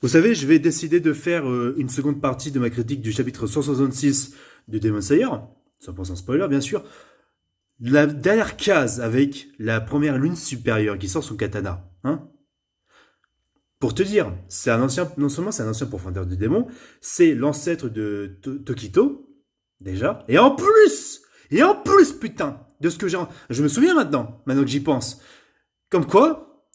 Vous savez, je vais décider de faire une seconde partie de ma critique du chapitre 166 de Demon Slayer, 100% spoiler bien sûr. La dernière case avec la première lune supérieure qui sort son katana. Hein. Pour te dire, c'est un ancien, non seulement c'est un ancien profondeur du démon, c'est l'ancêtre de Tokito, déjà. Et en plus, putain, de ce que je me souviens maintenant que j'y pense. Comme quoi,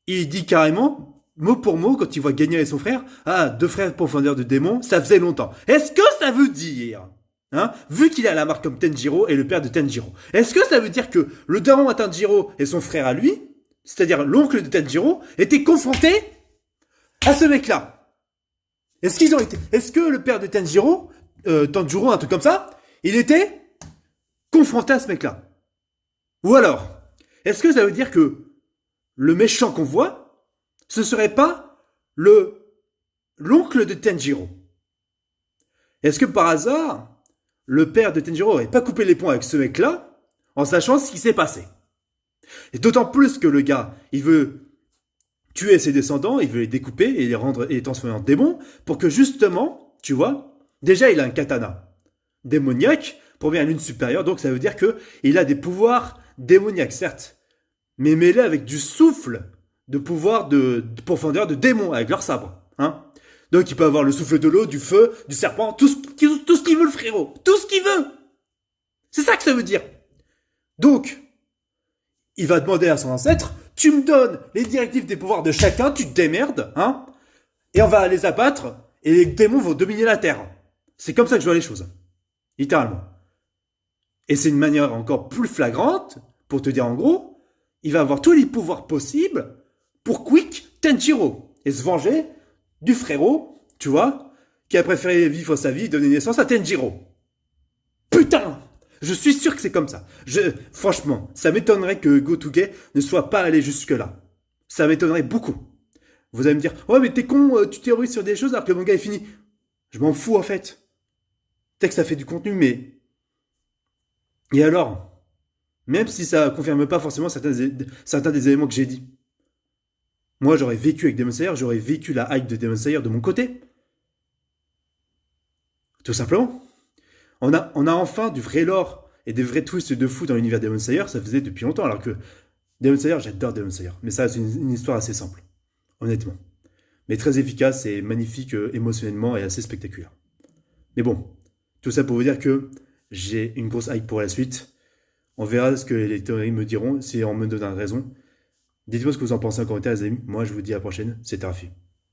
il dit carrément, mot pour mot, quand il voit Genya et son frère, ah, deux frères profondeurs de démons, ça faisait longtemps. Est-ce que ça veut dire, hein, vu qu'il a la marque comme Tenjiro et le père de Tenjiro, est-ce que ça veut dire que le daron à Tenjiro et son frère à lui, c'est-à-dire l'oncle de Tenjiro, étaient confrontés à ce mec-là? Est-ce que le père de Tenjiro, Tanjiro, un truc comme ça, il était confronté à ce mec-là? Ou alors, est-ce que ça veut dire que le méchant qu'on voit, ce serait pas l'oncle de Tenjiro? Est-ce que par hasard, le père de Tenjiro n'aurait pas coupé les ponts avec ce mec-là en sachant ce qui s'est passé? Et d'autant plus que le gars, il veut tuer ses descendants, il veut les découper et les transformer en démons pour que justement, tu vois, déjà il a un katana démoniaque, première lune supérieure, donc ça veut dire que il a des pouvoirs démoniaques, certes, mais mêlés avec du souffle de pouvoir de profondeur de démons avec leur sabre. Hein. Donc il peut avoir le souffle de l'eau, du feu, du serpent, tout ce qu'il veut le frérot. Tout ce qu'il veut. C'est ça que ça veut dire. Donc, il va demander à son ancêtre, tu me donnes les directives des pouvoirs de chacun, tu te démerdes, hein, et on va les abattre, et les démons vont dominer la Terre. C'est comme ça que je vois les choses. Littéralement. Et c'est une manière encore plus flagrante, pour te dire en gros, il va avoir tous les pouvoirs possibles pour Quick Tenjiro et se venger du frérot, tu vois, qui a préféré vivre sa vie et donner naissance à Tenjiro. Putain! Je suis sûr que c'est comme ça. Franchement, ça m'étonnerait que Gotoge ne soit pas allé jusque-là. Ça m'étonnerait beaucoup. Vous allez me dire, ouais mais t'es con, tu théorises sur des choses alors que le manga est fini. Je m'en fous en fait. Peut-être que ça fait du contenu, mais... Et alors? Même si ça confirme pas forcément certains des éléments que j'ai dit. Moi, j'aurais vécu avec Demon Slayer, j'aurais vécu la hype de Demon Slayer de mon côté. Tout simplement. On a enfin du vrai lore et des vrais twists de fou dans l'univers Demon Slayer, ça faisait depuis longtemps, alors que Demon Slayer, j'adore Demon Slayer, mais ça, c'est une histoire assez simple, honnêtement. Mais très efficace et magnifique émotionnellement et assez spectaculaire. Mais bon, tout ça pour vous dire que j'ai une grosse hype pour la suite. On verra ce que les théories me diront, si on me donne raison. Dites-moi ce que vous en pensez en commentaire, les amis. Moi, je vous dis à la prochaine. C'était Rafi.